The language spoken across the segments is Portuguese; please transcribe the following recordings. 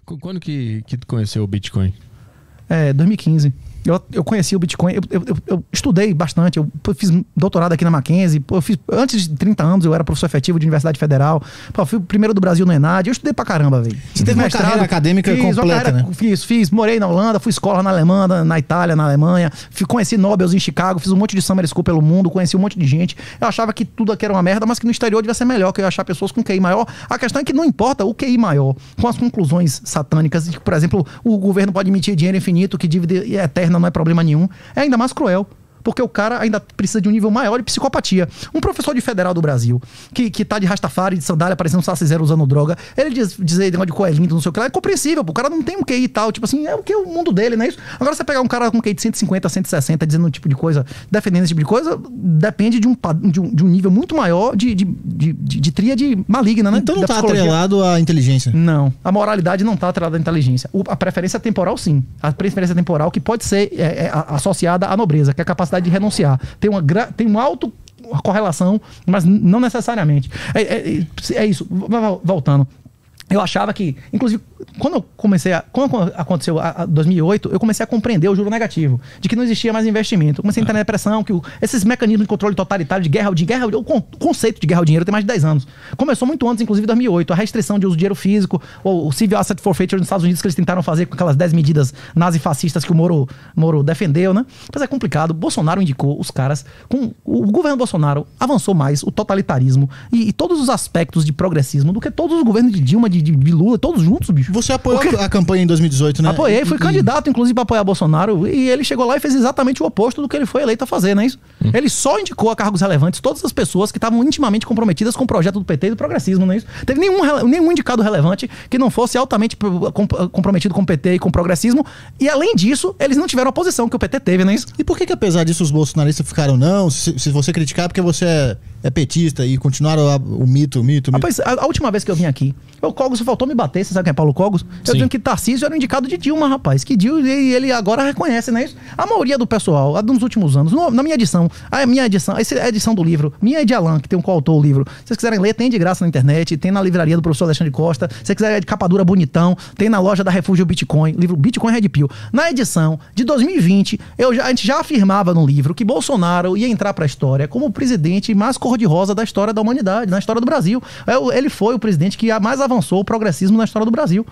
Quando que tu conheceu o Bitcoin? 2015. Eu conheci o Bitcoin, eu estudei bastante, eu fiz doutorado aqui na Mackenzie, eu fiz, antes de 30 anos eu era professor efetivo de Universidade Federal, eu fui o primeiro do Brasil no ENAD, eu estudei pra caramba, velho. Você teve uma carreira acadêmica completa, né? Fiz, morei na Holanda, fui escola na Alemanha, na Itália, na Alemanha, conheci Nobels em Chicago, fiz um monte de Summer School pelo mundo, conheci um monte de gente, eu achava que tudo aqui era uma merda, mas que no exterior devia ser melhor, que eu ia achar pessoas com QI maior. A questão é que não importa o QI maior, com as conclusões satânicas, de que, por exemplo, o governo pode emitir dinheiro infinito, que dívida eterna não é problema nenhum, é ainda mais cruel. Porque o cara ainda precisa de um nível maior de psicopatia. Um professor de federal do Brasil, que tá de Rastafari, de sandália, parecendo um Saci Zero usando droga, ele dizer negócio de cor é lindo, não sei o que lá, é compreensível. O cara não tem um QI e tal, tipo assim, é o que é o mundo dele, não é isso? Agora você pegar um cara com QI de 150, 160, dizendo um tipo de coisa, defendendo esse tipo de coisa, depende de um nível muito maior de tríade maligna, né? Então não tá atrelado à inteligência. Não. A moralidade não tá atrelada à inteligência. A preferência temporal, sim. A preferência temporal que pode ser associada à nobreza, que é a capacidade de renunciar. Tem uma alta correlação, mas não necessariamente. É isso. Voltando. Eu achava que, inclusive, quando aconteceu a 2008, eu comecei a compreender o juro negativo, de que não existia mais investimento. Eu comecei a entrar na depressão, que esses mecanismos de controle totalitário de guerra, o conceito de guerra ao dinheiro tem mais de 10 anos. Começou muito antes, inclusive em 2008, a restrição de uso de dinheiro físico, ou o Civil Asset Forfeiture nos Estados Unidos, que eles tentaram fazer com aquelas 10 medidas nazifascistas que o Moro defendeu, né? Mas é complicado. Bolsonaro indicou os caras, o governo Bolsonaro avançou mais o totalitarismo e todos os aspectos de progressismo do que todos os governos de Dilma, de Lula, todos juntos, bicho. Você apoiou a campanha em 2018, né? Apoiei, fui candidato, inclusive, pra apoiar Bolsonaro, e ele chegou lá e fez exatamente o oposto do que ele foi eleito a fazer, não é isso? Ele só indicou a cargos relevantes todas as pessoas que estavam intimamente comprometidas com o projeto do PT e do progressismo, não é isso? Teve nenhum indicado relevante que não fosse altamente comprometido com o PT e com o progressismo, e além disso, eles não tiveram a posição que o PT teve, não é isso? E por que apesar disso os bolsonaristas ficaram não? Se você criticar porque você é petista e continuaram o mito. Rapaz, a última vez que eu vim aqui, o Cogos faltou me bater, você sabe quem é Paulo Cogos? Eu dizendo que Tarcísio era o indicado de Dilma, rapaz. Que Dilma, ele agora reconhece, não é isso? A maioria do pessoal, nos últimos anos, na minha edição, essa é a edição do livro, minha é de Alan, que tem um coautor o livro. Se vocês quiserem ler, tem de graça na internet, tem na livraria do professor Alexandre Costa. Se você quiser é de capa dura bonitão, tem na loja da Refúgio Bitcoin, livro Bitcoin Red Pill. Na edição de 2020, a gente já afirmava no livro que Bolsonaro ia entrar pra história como o presidente mais cor-de-rosa da história da humanidade, na história do Brasil. Ele foi o presidente que mais avançou o progressismo na história do Brasil.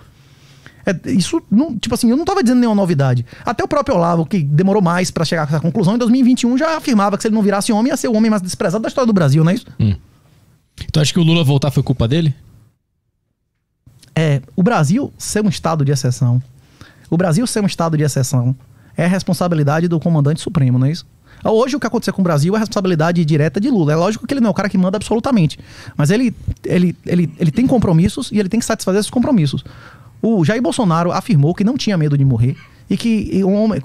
Isso, não, tipo assim, eu não estava dizendo nenhuma novidade. Até o próprio Olavo, que demorou mais para chegar a essa conclusão, em 2021 já afirmava que se ele não virasse homem, ia ser o homem mais desprezado da história do Brasil, não é isso? Então acha que o Lula voltar foi culpa dele? O Brasil ser um estado de exceção. O Brasil ser um estado de exceção é a responsabilidade do comandante supremo, não é isso? Hoje o que aconteceu com o Brasil é a responsabilidade direta de Lula. É lógico que ele não é o cara que manda absolutamente. Mas ele tem compromissos e ele tem que satisfazer esses compromissos. O Jair Bolsonaro afirmou que não tinha medo de morrer e que um homem,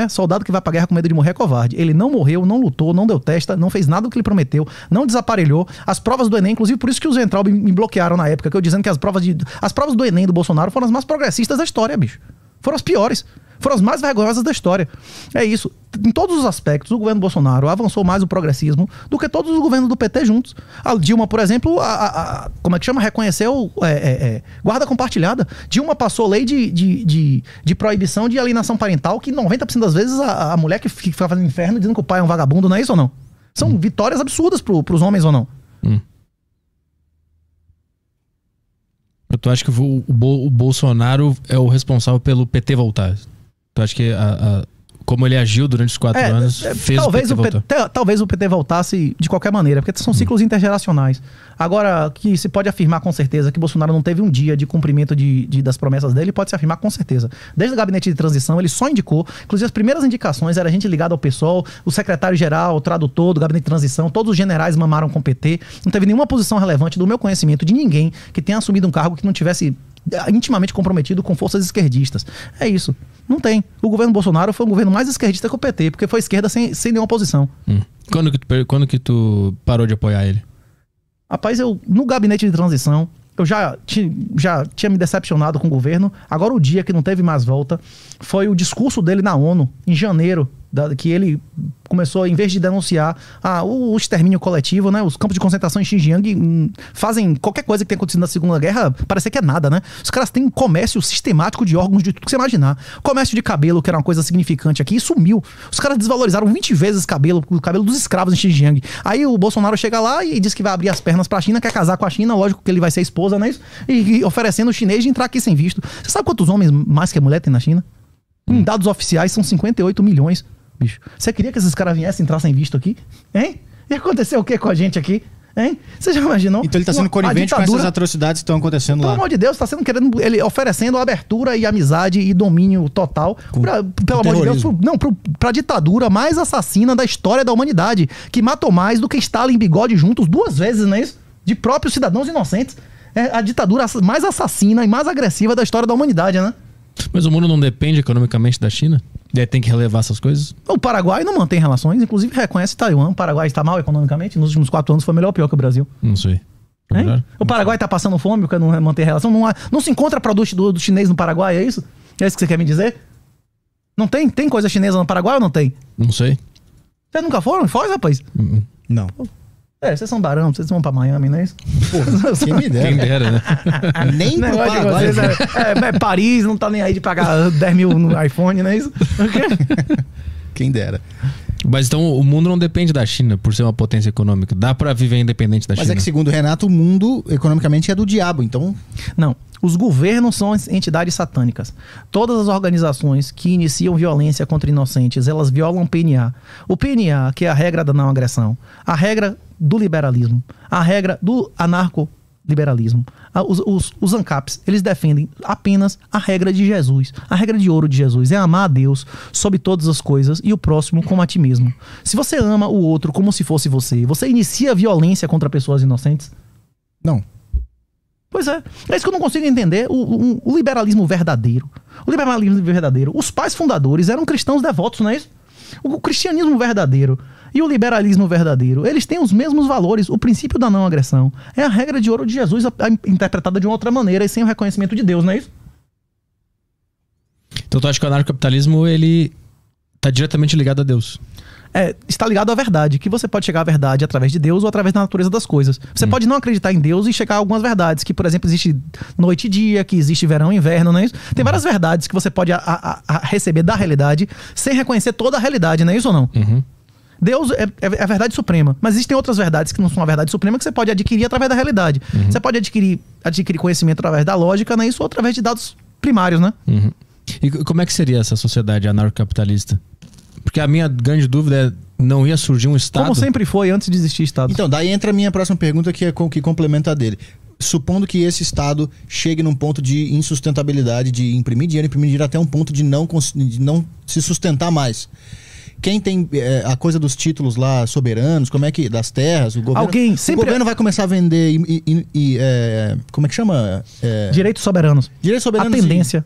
soldado que vai pra guerra com medo de morrer é covarde. Ele não morreu, não lutou, não deu testa, não fez nada do que ele prometeu, não desaparelhou. As provas do Enem, inclusive por isso que os Ventral me bloquearam na época, que eu dizendo que as provas do Enem do Bolsonaro foram as mais progressistas da história, bicho. Foram as piores. Foram as mais vergonhosas da história. É isso. Em todos os aspectos, o governo Bolsonaro avançou mais o progressismo do que todos os governos do PT juntos. A Dilma, por exemplo, como é que chama? Reconheceu guarda compartilhada. Dilma passou lei de proibição de alienação parental, que 90% das vezes a mulher que fica fazendo inferno dizendo que o pai é um vagabundo, não é isso ou não? São vitórias absurdas pros homens ou não? Tu acha que o Bolsonaro é o responsável pelo PT voltar? Tu acha que como ele agiu durante os 4 anos fez talvez o PT voltar? Talvez o PT voltasse de qualquer maneira, porque são ciclos intergeracionais. Agora, que se pode afirmar com certeza que Bolsonaro não teve um dia de cumprimento das promessas dele, pode se afirmar com certeza. Desde o gabinete de transição, ele só indicou, inclusive as primeiras indicações era gente ligada ao PSOL, o secretário-geral, o tradutor do gabinete de transição, todos os generais mamaram com o PT, não teve nenhuma posição relevante do meu conhecimento de ninguém que tenha assumido um cargo que não tivesse intimamente comprometido com forças esquerdistas. É isso. Não tem. O governo Bolsonaro foi um governo mais esquerdista que o PT, porque foi esquerda sem nenhuma oposição. Quando que tu parou de apoiar ele? Rapaz, no gabinete de transição, eu já tinha me decepcionado com o governo. Agora o dia que não teve mais volta foi o discurso dele na ONU, em janeiro que ele começou, em vez de denunciar o extermínio coletivo, né? Os campos de concentração em Xinjiang fazem qualquer coisa que tenha acontecido na Segunda Guerra parecer que é nada, né? Os caras têm comércio sistemático de órgãos de tudo que você imaginar. Comércio de cabelo, que era uma coisa significante aqui, sumiu. Os caras desvalorizaram 20 vezes o cabelo dos escravos em Xinjiang. Aí o Bolsonaro chega lá e diz que vai abrir as pernas pra China, quer casar com a China, lógico que ele vai ser esposa, né? E oferecendo o chinês de entrar aqui sem visto. Você sabe quantos homens mais que a mulher tem na China? Em dados oficiais são 58 milhões. Bicho, você queria que esses caras viessem entrar sem visto aqui? Hein? E aconteceu o que com a gente aqui? Hein? Você já imaginou? Então ele tá sendo conivente com essas atrocidades que estão acontecendo lá. Pelo amor de Deus, tá sendo querendo, ele oferecendo abertura e amizade e domínio total pelo amor de Deus, pra ditadura mais assassina da história da humanidade, que matou mais do que Stalin e Bigode juntos 2 vezes, não é isso? De próprios cidadãos inocentes. É a ditadura mais assassina e mais agressiva da história da humanidade, né? Mas o mundo não depende economicamente da China? E aí tem que relevar essas coisas? O Paraguai não mantém relações, inclusive reconhece Taiwan. O Paraguai está mal economicamente. Nos últimos 4 anos foi melhor ou pior que o Brasil? Não sei. O Paraguai está passando fome porque não mantém relação? Não se encontra produto do chinês no Paraguai, é isso? É isso que você quer me dizer? Não tem? Tem coisa chinesa no Paraguai ou não tem? Não sei. Vocês nunca foram? Foz, rapaz? Não. Vocês são barão, vocês vão pra Miami, não é isso? Pô, quem me dera. Quem dera, né? Nem pro Paraguai. Paris não tá nem aí de pagar 10 mil no iPhone, não é isso? Quem dera. Mas então o mundo não depende da China por ser uma potência econômica. Dá pra viver independente da China. Mas é que segundo o Renato, o mundo economicamente é do diabo, então... Não. Os governos são entidades satânicas. Todas as organizações que iniciam violência contra inocentes, elas violam o PNA. O PNA, que é a regra da não agressão, a regra do liberalismo, a regra do anarco-liberalismo. Os ANCAPs, eles defendem apenas a regra de Jesus. A regra de ouro de Jesus é amar a Deus sobre todas as coisas e o próximo como a ti mesmo. Se você ama o outro como se fosse você inicia violência contra pessoas inocentes? Não. Pois é. É isso que eu não consigo entender. O liberalismo verdadeiro. O liberalismo verdadeiro. Os pais fundadores eram cristãos devotos, não é isso? O cristianismo verdadeiro e o liberalismo verdadeiro, eles têm os mesmos valores. O princípio da não agressão é a regra de ouro de Jesus interpretada de uma outra maneira e sem o reconhecimento de Deus, não é isso? Então tu acha que o anarcocapitalismo, ele tá diretamente ligado a Deus? Está ligado à verdade, que você pode chegar à verdade através de Deus ou através da natureza das coisas. Você pode não acreditar em Deus e chegar a algumas verdades, que por exemplo existe noite e dia, que existe verão e inverno, não é isso? Tem várias verdades que você pode receber da realidade sem reconhecer toda a realidade, não é isso ou não? Deus é a verdade suprema, mas existem outras verdades que não são a verdade suprema que você pode adquirir através da realidade. Você pode adquirir conhecimento através da lógica, não é isso? Ou através de dados primários, né? E como é que seria essa sociedade anarcocapitalista? Porque a minha grande dúvida é, não ia surgir um Estado... Como sempre foi antes de existir Estado. Então, daí entra a minha próxima pergunta, que complementa a dele. Supondo que esse Estado chegue num ponto de insustentabilidade, de imprimir dinheiro até um ponto de não se sustentar mais. Quem tem a coisa dos títulos lá soberanos, como é que... das terras, o governo... O governo vai começar a vender como é que chama? Direitos soberanos. Direitos soberanos.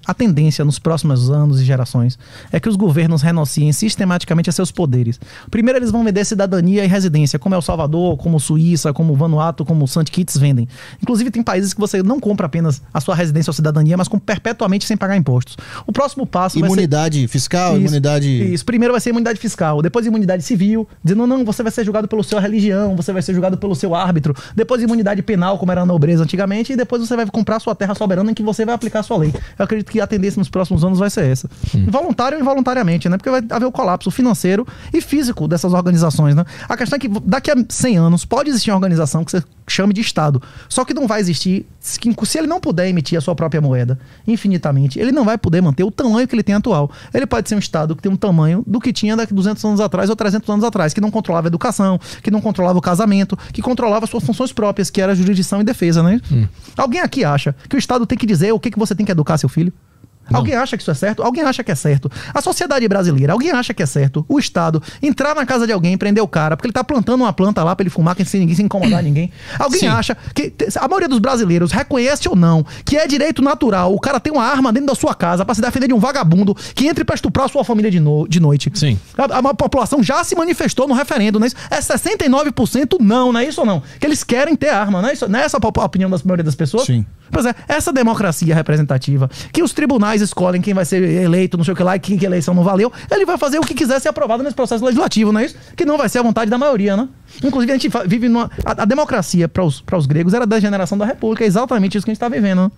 A tendência nos próximos anos e gerações é que os governos renunciem sistematicamente a seus poderes. Primeiro eles vão vender cidadania e residência, como El Salvador, como Suíça, como Vanuatu, como St. Kitts vendem. Inclusive tem países que você não compra apenas a sua residência ou cidadania, mas compra perpetuamente sem pagar impostos. O próximo passo imunidade fiscal, imunidade... Isso, primeiro vai ser imunidade fiscal, depois imunidade civil, dizendo não, você vai ser julgado pela sua religião, você vai ser julgado pelo seu árbitro, depois imunidade penal, como era a nobreza antigamente, e depois você vai comprar sua terra soberana em que você vai aplicar a sua lei. Eu acredito que a tendência nos próximos anos vai ser essa. Voluntário ou involuntariamente, né? Porque vai haver o colapso financeiro e físico dessas organizações, né? A questão é que daqui a 100 anos pode existir uma organização que você chame de Estado, só que não vai existir, se ele não puder emitir a sua própria moeda infinitamente, ele não vai poder manter o tamanho que ele tem atual. Ele pode ser um Estado que tem um tamanho do que tinha daqui 200 anos atrás ou 300 anos atrás, que não controlava a educação, que não controlava o casamento, que controlava suas funções próprias, que era jurisdição e defesa, né? Alguém aqui acha que o Estado tem que dizer o que você tem que educar seu filho? Não. Alguém acha que isso é certo? Alguém acha que é certo? A sociedade brasileira, alguém acha que é certo? O Estado entrar na casa de alguém, prender o cara, porque ele tá plantando uma planta lá pra ele fumar, sem ninguém se incomodar ninguém. Alguém acha que... A maioria dos brasileiros reconhece ou não que é direito natural o cara ter uma arma dentro da sua casa pra se defender de um vagabundo que entre pra estuprar a sua família de noite. Sim. A população já se manifestou no referendo, não é isso? É 69% não, não é isso ou não? Que eles querem ter arma, não é isso? Não é essa a opinião da maioria das pessoas? Sim. Pois é, essa democracia representativa que os tribunais tribunais escolhem quem vai ser eleito, não sei o que lá, e que eleição não valeu, ele vai fazer o que quiser ser aprovado nesse processo legislativo, não é isso? Que não vai ser a vontade da maioria, né? Inclusive, a gente vive numa... A democracia, para os gregos, era a degeneração da república. É exatamente isso que a gente está vivendo, né?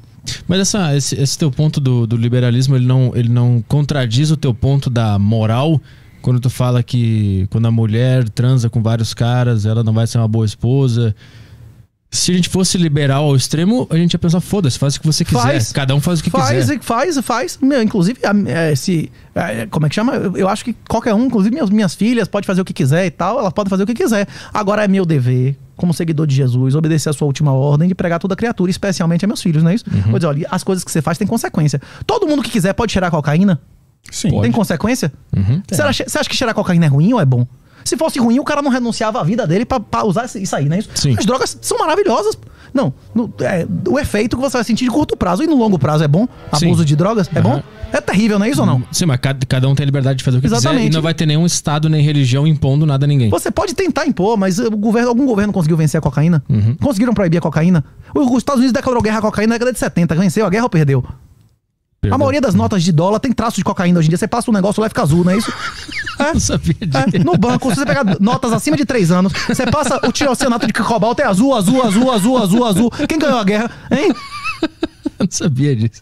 Mas esse teu ponto do liberalismo, ele não contradiz o teu ponto da moral, quando tu fala que quando a mulher transa com vários caras, ela não vai ser uma boa esposa. Se a gente fosse liberal ao extremo, a gente ia pensar, foda-se, faz o que você quiser. Cada um faz o que quiser. Faz. Meu, inclusive, como é que chama? Eu acho que qualquer um, inclusive minhas filhas, pode fazer o que quiser e tal, elas podem fazer o que quiser. Agora é meu dever, como seguidor de Jesus, obedecer a sua última ordem de pregar toda criatura, especialmente a meus filhos, não é isso? Vou dizer, olha, as coisas que você faz têm consequência. Todo mundo que quiser pode cheirar cocaína? Sim. Tem consequência? Você acha que cheirar cocaína é ruim ou é bom? Se fosse ruim, o cara não renunciava à vida dele pra usar isso aí, né? Sim. As drogas são maravilhosas. Não, o efeito que você vai sentir de curto prazo e no longo prazo é bom? Abuso de drogas é bom? É terrível, não é isso ou não? Sim, mas cada um tem a liberdade de fazer o que quiser e não vai ter nenhum estado nem religião impondo nada a ninguém. Você pode tentar impor, mas algum governo conseguiu vencer a cocaína? Conseguiram proibir a cocaína? Os Estados Unidos declarou guerra à cocaína na década de 70. Venceu a guerra ou perdeu? A maioria das notas de dólar tem traço de cocaína hoje em dia. Você passa um negócio lá e fica azul, não é isso? Não sabia disso. No banco, se você pegar notas acima de 3 anos, você passa o tiroceanato de cobalto, é azul. Quem ganhou a guerra, hein? Eu não sabia disso.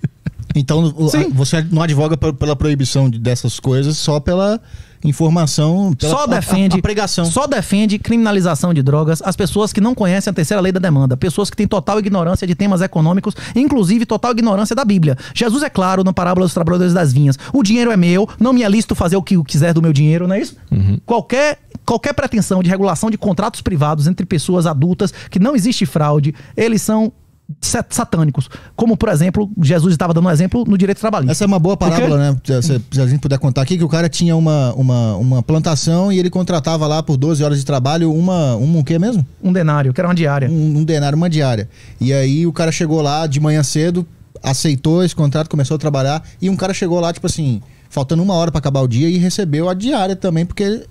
Então você não advoga pela proibição dessas coisas, só pela informação, pela a pregação. Só defende criminalização de drogas as pessoas que não conhecem a terceira lei da demanda, pessoas que têm total ignorância de temas econômicos, inclusive total ignorância da Bíblia. Jesus é claro na parábola dos trabalhadores das vinhas: o dinheiro é meu, não me é lícito fazer o que quiser do meu dinheiro, não é isso? Qualquer pretensão de regulação de contratos privados entre pessoas adultas, que não existe fraude, eles são satânicos. Como, por exemplo, Jesus estava dando um exemplo no direito trabalhista. Essa é uma boa parábola, né? Se a gente puder contar aqui, que o cara tinha uma plantação e ele contratava lá por 12 horas de trabalho o quê mesmo? Um denário, que era uma diária. Um denário, uma diária. E aí o cara chegou lá de manhã cedo, aceitou esse contrato, começou a trabalhar, e um cara chegou lá, tipo assim, faltando 1 hora pra acabar o dia, e recebeu a diária também, porque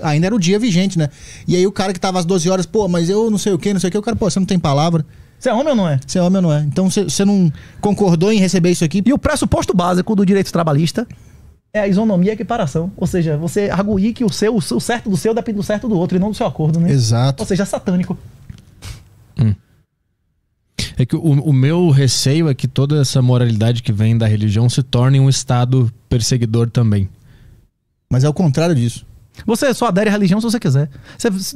ainda era o dia vigente, né? E aí o cara que tava às 12 horas, pô, mas eu não sei o que, o cara, pô, você não tem palavra. Você é homem ou não é? Você é homem ou não é? Então você não concordou em receber isso aqui? E o pressuposto básico do direito trabalhista é a isonomia e a equiparação. Ou seja, você arguir que o certo do seu depende do certo do outro e não do seu acordo, né? Exato. Ou seja, é satânico. É que o meu receio é que toda essa moralidade que vem da religião se torne um estado perseguidor também. Mas é o contrário disso. Você só adere à religião se você quiser.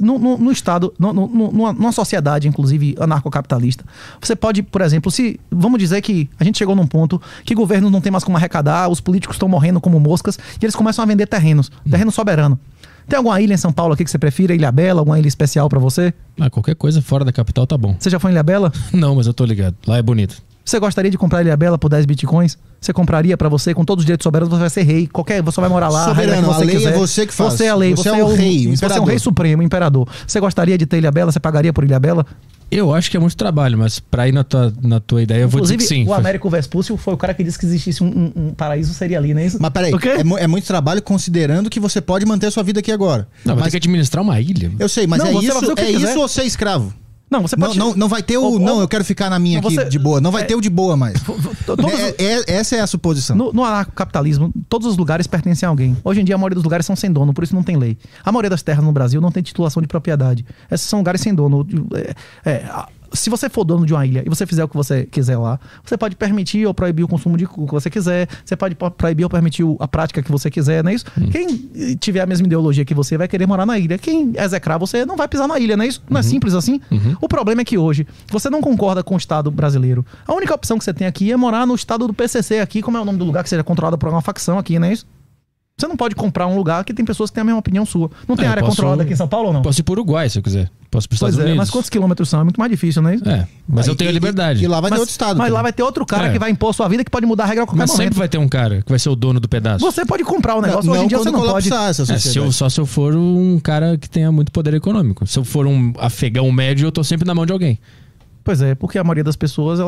No Estado, numa sociedade, inclusive anarcocapitalista, você pode, por exemplo, vamos dizer que a gente chegou num ponto que governos não tem mais como arrecadar, os políticos estão morrendo como moscas, e eles começam a vender terreno soberano. Tem alguma ilha em São Paulo aqui que você prefira? Ilhabela? Alguma ilha especial pra você? Qualquer coisa fora da capital tá bom. Você já foi em Ilhabela? Não, mas eu tô ligado. Lá é bonito. Você gostaria de comprar Ilhabela por 10 bitcoins? Você compraria pra você, com todos os direitos soberanos, você vai ser rei. Você vai morar lá. Soberano, a lei quiser. É você que faz. Você é a lei. Você é o rei. Você é um rei supremo, imperador. Você gostaria de ter Ilhabela? Você pagaria por Ilhabela? Eu acho que é muito trabalho, mas pra ir na tua ideia, eu vou dizer que sim. O Américo Vespúcio foi o cara que disse que existisse um paraíso, seria ali, não é isso? Mas peraí, é muito trabalho considerando que você pode manter a sua vida aqui agora. Não, mas tem que administrar uma ilha. Eu sei, mas isso ou ser escravo? Não, você pode... não vai ter não, eu quero ficar na minha aqui de boa. Não vai ter o de boa mais. Essa é a suposição. No anarcocapitalismo, todos os lugares pertencem a alguém. Hoje em dia, a maioria dos lugares são sem dono, por isso não tem lei. A maioria das terras no Brasil não tem titulação de propriedade. Esses são lugares sem dono. Se você for dono de uma ilha e você fizer o que você quiser lá, você pode permitir ou proibir o consumo de o que você quiser, você pode proibir ou permitir a prática que você quiser, não é isso? Quem tiver a mesma ideologia que você vai querer morar na ilha. Quem execrar você não vai pisar na ilha, não é isso? Não é simples assim? O problema é que hoje você não concorda com o Estado brasileiro. A única opção que você tem aqui é morar no estado do PCC aqui, como é o nome do lugar que seja controlado por uma facção aqui, não é isso? Você não pode comprar um lugar que tem pessoas que têm a mesma opinião sua. Não tem área controlada aqui em São Paulo ou não? Posso ir pro Uruguai se eu quiser. Posso ir pros Estados Unidos. Mas quantos quilômetros são? É muito mais difícil, não é isso? Mas eu tenho a liberdade. E lá vai ter outro estado. Mas lá vai ter outro cara que vai impor sua vida, que pode mudar a regra a qualquer momento. Mas sempre vai ter um cara que vai ser o dono do pedaço. Você pode comprar o negócio, hoje em dia você não pode. Só se eu for um cara que tenha muito poder econômico. Se eu for um afegão médio, eu tô sempre na mão de alguém. Pois é, porque a maioria das pessoas, a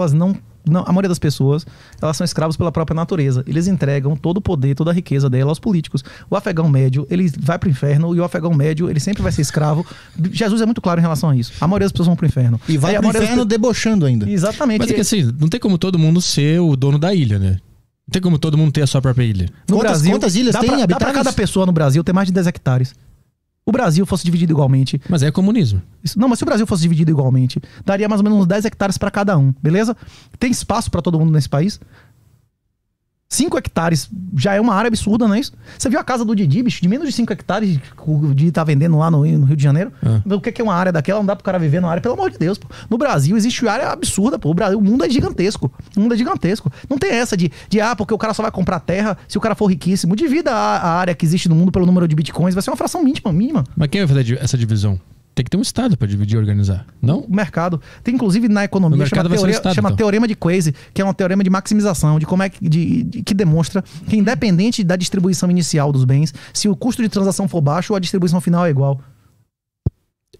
maioria das pessoas, elas são escravos pela própria natureza. Eles entregam todo o poder, toda a riqueza dela aos políticos. O afegão médio, ele vai pro inferno, e o afegão médio, ele sempre vai ser escravo. Jesus é muito claro em relação a isso. A maioria das pessoas vão pro inferno. E vai pro inferno debochando ainda. Exatamente. Mas é que assim, não tem como todo mundo ser o dono da ilha, né? Tem como todo mundo ter a sua própria ilha. No Brasil, quantas ilhas tem dá pra habitantes? cada pessoa no Brasil ter mais de 10 hectares. O Brasil fosse dividido igualmente. Mas é comunismo. Não, mas se o Brasil fosse dividido igualmente, daria mais ou menos uns 10 hectares para cada um, beleza? Tem espaço para todo mundo nesse país? 5 hectares já é uma área absurda, não é isso? Você viu a casa do Didi, bicho, de menos de 5 hectares o Didi tá vendendo lá no Rio de Janeiro? O que é uma área daquela? Não dá pro cara viver numa área, pelo amor de Deus. Pô. No Brasil existe área absurda, pô. O mundo é gigantesco. O mundo é gigantesco. Não tem essa de porque o cara só vai comprar terra se o cara for riquíssimo. Divida a área que existe no mundo pelo número de bitcoins, vai ser uma fração mínima. Mas quem vai fazer essa divisão? Tem que ter um Estado para dividir e organizar, não? O mercado. Tem inclusive na economia, chama teorema de Quasi, que é um teorema de maximização, de como é que demonstra que independente da distribuição inicial dos bens, se o custo de transação for baixo, a distribuição final é igual.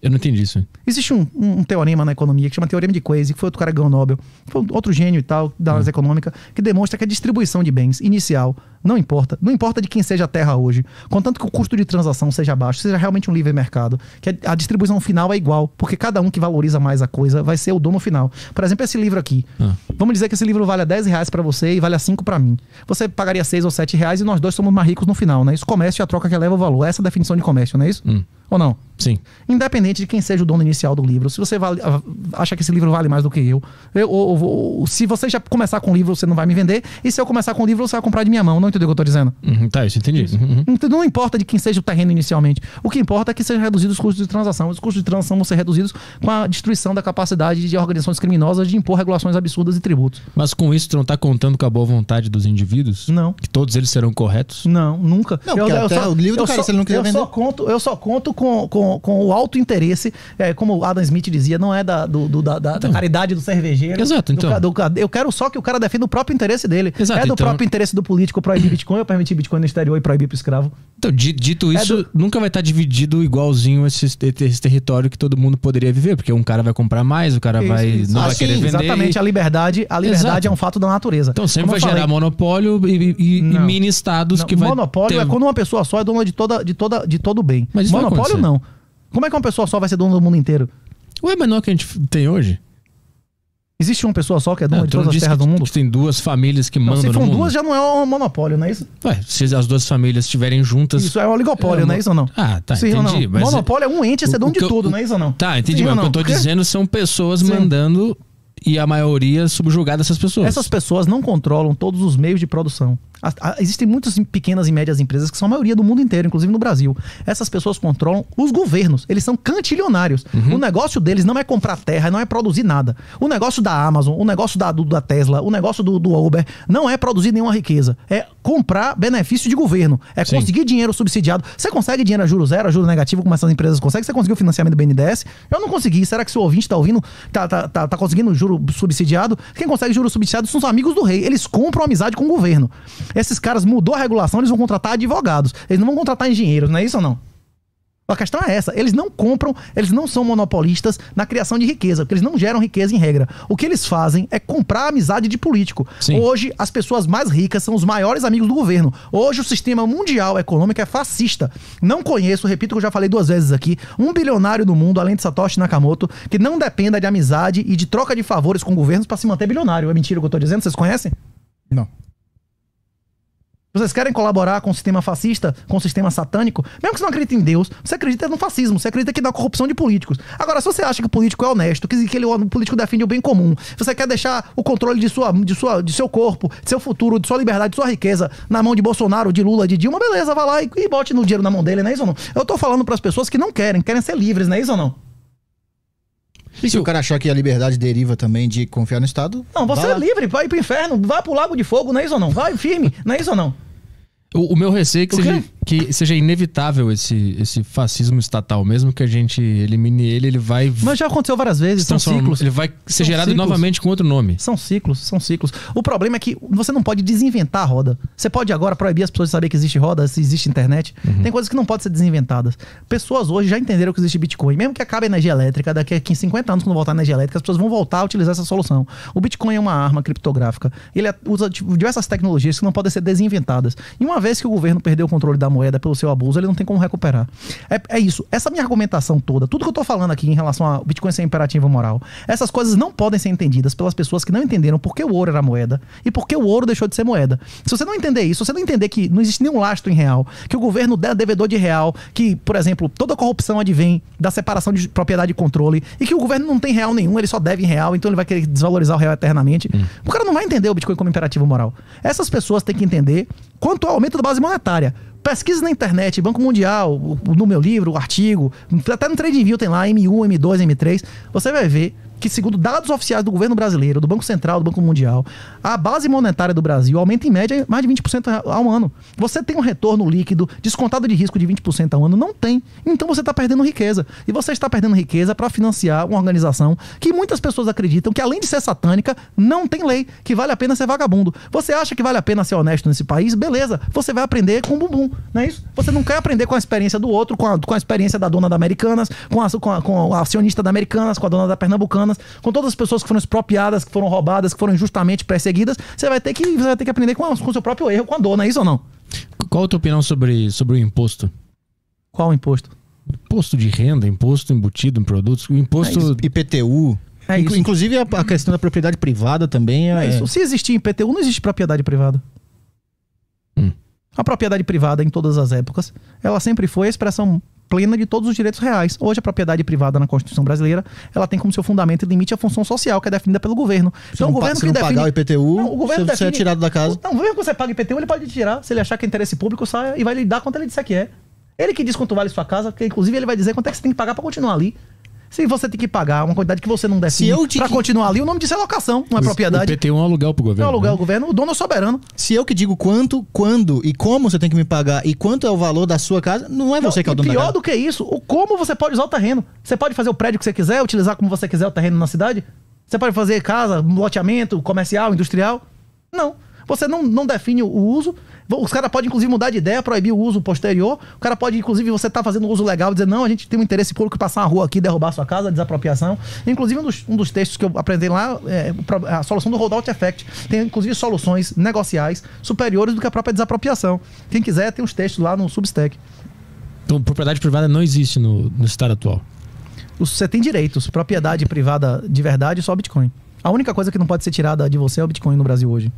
Eu não entendi isso. Existe um teorema na economia que chama teorema de Quasi, que foi outro cara que ganhou o Nobel, foi outro gênio e tal, da área econômica, que demonstra que a distribuição de bens inicial não importa de quem seja a terra hoje, contanto que o custo de transação seja baixo, seja realmente um livre mercado, que a distribuição final é igual, porque cada um que valoriza mais a coisa vai ser o dono final. Por exemplo, esse livro aqui. Vamos dizer que esse livro vale R$10 para você e vale a 5 para mim. Você pagaria 6 ou 7 reais e nós dois somos mais ricos no final, né? Isso, comércio é a troca que eleva o valor. Essa é a definição de comércio, não é isso? Ou não? Sim. Independente de quem seja o dono inicial do livro, se você acha que esse livro vale mais do que eu, se você já começar com o livro, você não vai me vender, e se eu começar com o livro, você vai comprar de minha mão. Não entendeu o que eu tô dizendo? Tá, isso entendi. Não importa de quem seja o terreno inicialmente. O que importa é que sejam reduzidos os custos de transação. Os custos de transação vão ser reduzidos com a destruição da capacidade de organizações criminosas de impor regulações absurdas e tributos. Mas com isso, tu não tá contando com a boa vontade dos indivíduos? Não. Que todos eles serão corretos? Não, nunca. Não, porque até o livro do cara, se ele não quiser vender. Eu só conto com o alto interesse, como o Adam Smith dizia, não é da caridade do cervejeiro. Exato, então. Eu quero só que o cara defenda o próprio interesse dele. Exato, do próprio interesse do político proibir Bitcoin ou permitir Bitcoin no exterior e proibir pro escravo. Então, dito isso, nunca vai estar dividido igualzinho esse território que todo mundo poderia viver, porque um cara vai comprar mais, o cara não vai querer vender. Exatamente, a liberdade é um fato da natureza. Então sempre vai gerar monopólio e mini estados que vai monopólio é quando uma pessoa só é dona de todo o bem. Mas monopólio não. Como é que uma pessoa só vai ser dona do mundo inteiro? Ué, mas não é o que a gente tem hoje? Existe uma pessoa só que é dona de todas as terras do mundo? Tem duas famílias que mandam no mundo. Se for duas, já não é um monopólio, não é isso? Ué, se as duas famílias estiverem juntas... Isso é um oligopólio, não é isso ou não? Ah, tá, entendi. Mas monopólio é um ente ser dono de tudo, não é isso ou não? Tá, entendi, mas o que eu tô dizendo são pessoas mandando e a maioria subjugada essas pessoas. Essas pessoas não controlam todos os meios de produção. Existem muitas pequenas e médias empresas que são a maioria do mundo inteiro, inclusive no Brasil. Essas pessoas controlam os governos. Eles são cantilionários. O negócio deles não é comprar terra, não é produzir nada. O negócio da Amazon, o negócio da Tesla, o negócio do Uber não é produzir nenhuma riqueza. É comprar benefício de governo. É conseguir dinheiro subsidiado. Você consegue dinheiro a juro zero, a juro negativo, como essas empresas conseguem? Você conseguiu financiamento do BNDES? Eu não consegui. Será que seu ouvinte tá ouvindo? Tá conseguindo juro subsidiado? Quem consegue juro subsidiado são os amigos do rei. Eles compram amizade com o governo. Esses caras mudou a regulação, eles vão contratar advogados. Eles não vão contratar engenheiros, não é isso ou não? A questão é essa. Eles não compram, eles não são monopolistas na criação de riqueza, porque eles não geram riqueza em regra. O que eles fazem é comprar a amizade de político. Sim. Hoje, as pessoas mais ricas são os maiores amigos do governo. Hoje, o sistema mundial econômico é fascista. Não conheço, repito que eu já falei 2 vezes aqui, um bilionário no mundo, além de Satoshi Nakamoto, que não dependa de amizade e de troca de favores com governos para se manter bilionário. É mentira o que eu tô dizendo? Vocês conhecem? Não. Vocês querem colaborar com o sistema fascista, com o sistema satânico? Mesmo que você não acredite em Deus, você acredita no fascismo, você acredita que na corrupção de políticos. Agora, se você acha que o político é honesto, que o político defende o bem comum, você quer deixar o controle de seu corpo, de seu futuro, de sua liberdade, de sua riqueza na mão de Bolsonaro, de Lula, de Dilma, beleza, vá lá e bote no dinheiro na mão dele, não é isso ou não? Eu tô falando para as pessoas que não querem ser livres, não é isso ou não? E se o cara achar que a liberdade deriva também de confiar no Estado? Não, você é livre, vai pro inferno, vai pro lago de fogo, não é isso ou não? Vai firme, não é isso ou não? O meu receio é que seja inevitável esse fascismo estatal. Mesmo que a gente elimine ele vai... Mas já aconteceu várias vezes, são ciclos. Ele vai ser gerado novamente com outro nome. São ciclos. O problema é que você não pode desinventar a roda. Você pode agora proibir as pessoas de saber que existe roda, se existe internet. Tem coisas que não podem ser desinventadas. Pessoas hoje já entenderam que existe Bitcoin. Mesmo que acabe a energia elétrica, daqui a 50 anos, quando voltar a energia elétrica, as pessoas vão voltar a utilizar essa solução. O Bitcoin é uma arma criptográfica. Ele usa diversas tecnologias que não podem ser desinventadas. E uma vez que o governo perdeu o controle da moeda, moeda pelo seu abuso, ele não tem como recuperar. É isso. Essa minha argumentação toda, tudo que eu tô falando aqui em relação ao Bitcoin ser imperativo moral, essas coisas não podem ser entendidas pelas pessoas que não entenderam por que o ouro era moeda e por que o ouro deixou de ser moeda. Se você não entender isso, se você não entender que não existe nenhum lastro em real, que o governo é devedor de real, que, por exemplo, toda corrupção advém da separação de propriedade e controle, e que o governo não tem real nenhum, ele só deve em real, então ele vai querer desvalorizar o real eternamente. O cara não vai entender o Bitcoin como imperativo moral. Essas pessoas têm que entender quanto ao aumento da base monetária. Pesquisa na internet, Banco Mundial, no meu livro, o artigo, até no TradingView tem lá M1, M2, M3. Você vai ver que, segundo dados oficiais do governo brasileiro, do Banco Central, do Banco Mundial, a base monetária do Brasil aumenta em média mais de 20% ao ano. Você tem um retorno líquido, descontado de risco de 20% ao ano? Não tem. Então você está perdendo riqueza. E você está perdendo riqueza para financiar uma organização que muitas pessoas acreditam que, além de ser satânica, não tem lei, que vale a pena ser vagabundo. Você acha que vale a pena ser honesto nesse país? Beleza. Você vai aprender com o bumbum, não é isso? Você não quer aprender com a experiência do outro, com a experiência da dona da Americanas, com a acionista da Americanas, com a dona da Pernambucanas, com todas as pessoas que foram expropriadas, que foram roubadas, que foram injustamente perseguidas. Você vai ter que aprender com o seu próprio erro, com a dor, não é isso ou não? Qual a tua opinião sobre o imposto? Qual o imposto? Imposto de renda, imposto embutido em produtos, o imposto... IPTU. Inclusive a questão da propriedade privada também é... isso. Se existir IPTU, não existe propriedade privada. A propriedade privada, em todas as épocas, ela sempre foi a expressão plena de todos os direitos reais. Hoje, a propriedade privada na Constituição brasileira, ela tem como seu fundamento e limite a função social, que é definida pelo governo. Então, o governo que define... pagar o IPTU, você é tirado da casa. Não, o governo que você paga IPTU, ele pode te tirar. Se ele achar que é interesse público, saia e vai lhe dar quanto ele disser que é. Ele que diz quanto vale sua casa, porque inclusive ele vai dizer quanto é que você tem que pagar para continuar ali. Se você tem que pagar uma quantidade que você não define pra continuar ali, o nome disso é locação, não é propriedade. O IPTU é um aluguel pro governo. É um aluguel ao governo, o dono é soberano. Se eu que digo quanto, quando e como você tem que me pagar e quanto é o valor da sua casa, não é você que é o dono da casa. Pior do que isso, o como você pode usar o terreno. Você pode fazer o prédio que você quiser, utilizar como você quiser o terreno na cidade. Você pode fazer casa, loteamento, comercial, industrial. Não. Você não define o uso. Os caras podem, inclusive, mudar de ideia, proibir o uso posterior. O cara pode, inclusive, você tá fazendo uso legal e dizer, não, a gente tem um interesse público em passar uma rua aqui, derrubar a sua casa, desapropriação. Inclusive, um dos textos que eu aprendi lá é a solução do holdout effect. Tem, inclusive, soluções negociais superiores do que a própria desapropriação. Quem quiser, tem os textos lá no Substack. Então, propriedade privada não existe no estado atual? Você tem direitos. Propriedade privada de verdade, só Bitcoin. A única coisa que não pode ser tirada de você é o Bitcoin no Brasil hoje.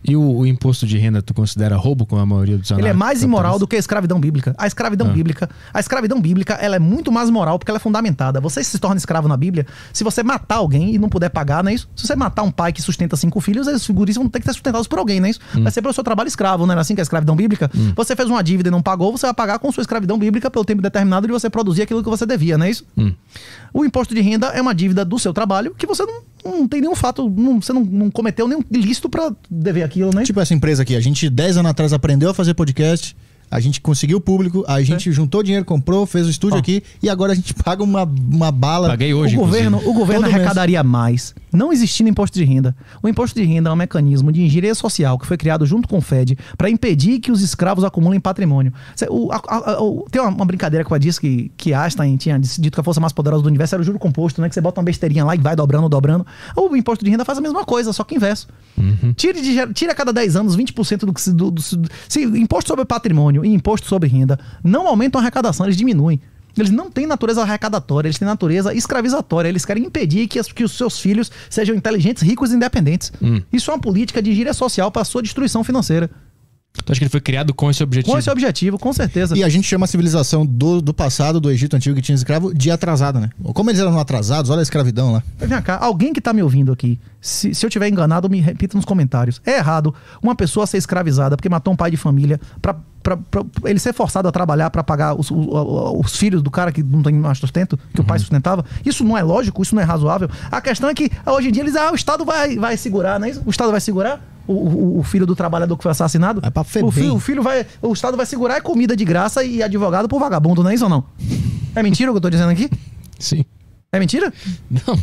E o imposto de renda tu considera roubo, como a maioria dos analistas? Ele é mais imoral do que a escravidão bíblica. A escravidão bíblica, ela é muito mais moral porque ela é fundamentada. Você se torna escravo na Bíblia se você matar alguém e não puder pagar, não é isso? Se você matar um pai que sustenta 5 filhos, esses figuris vão ter que ser sustentados por alguém, não é isso? Vai ser pelo seu trabalho escravo, não é assim que é a escravidão bíblica? Você fez uma dívida e não pagou, você vai pagar com sua escravidão bíblica pelo tempo determinado de você produzir aquilo que você devia, não é isso? O imposto de renda é uma dívida do seu trabalho que você não tem nenhum fato, você não cometeu nenhum ilícito pra dever aquilo, né? Tipo essa empresa aqui, a gente 10 anos atrás aprendeu a fazer podcast, a gente conseguiu o público, a gente juntou dinheiro, comprou, fez o estúdio aqui e agora a gente paga uma bala. Paguei hoje, o governo arrecadaria mais, não existindo imposto de renda. O imposto de renda é um mecanismo de engenharia social que foi criado junto com o FED para impedir que os escravos acumulem patrimônio. Tem uma brincadeira que eu disse que Einstein tinha dito que a força mais poderosa do universo era o juro composto, né? Que você bota uma besteirinha lá e vai dobrando. O imposto de renda faz a mesma coisa, só que inverso. Tire a cada 10 anos 20% se imposto sobre patrimônio e imposto sobre renda não aumentam a arrecadação, eles diminuem. Eles não têm natureza arrecadatória, eles têm natureza escravizatória. Eles querem impedir que os seus filhos sejam inteligentes, ricos e independentes. Isso é uma política de engenharia social para a sua destruição financeira. Tu acha que ele foi criado com esse objetivo? Com esse objetivo, com certeza. E a gente chama a civilização do passado, do Egito Antigo, que tinha escravo, de atrasada, né? Como eles eram atrasados, olha a escravidão lá. Vem cá, alguém que tá me ouvindo aqui, se eu tiver enganado, me repita nos comentários. É errado uma pessoa ser escravizada porque matou um pai de família pra ele ser forçado a trabalhar pra pagar os filhos do cara que não tem mais sustento, que o pai sustentava? Isso não é lógico, isso não é razoável. A questão é que hoje em dia eles o Estado vai segurar, não é isso? O Estado vai segurar o filho do trabalhador que foi assassinado. É pra o Estado vai segurar comida de graça e advogado por vagabundo, não é isso ou não? É mentira o que eu tô dizendo aqui? Sim. É mentira? Não.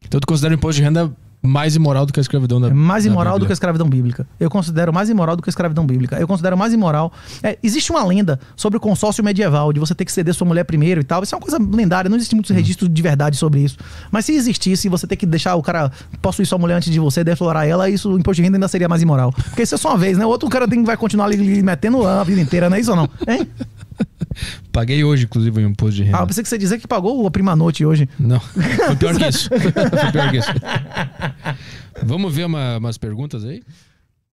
Então tu considera o imposto de renda Mais imoral do que a escravidão da É mais da imoral do Bíblia. que a escravidão bíblica. Eu considero mais imoral do que a escravidão bíblica. Eu considero mais imoral. Existe uma lenda sobre o consórcio medieval, de você ter que ceder sua mulher primeiro e tal. Isso é uma coisa lendária, não existe muitos registros de verdade sobre isso. Mas se existisse, você ter que deixar o cara possuir sua mulher antes de você, deflorar ela, isso, o imposto de renda ainda seria mais imoral. Porque isso é só uma vez, né? O outro cara vai continuar lhe metendo a vida inteira, não é isso ou não? Hein? Paguei hoje, inclusive, um imposto de renda. Ah, eu pensei que você dizer que pagou a prima noite hoje. Não, foi pior que isso. Foi pior que isso. Vamos ver umas perguntas aí?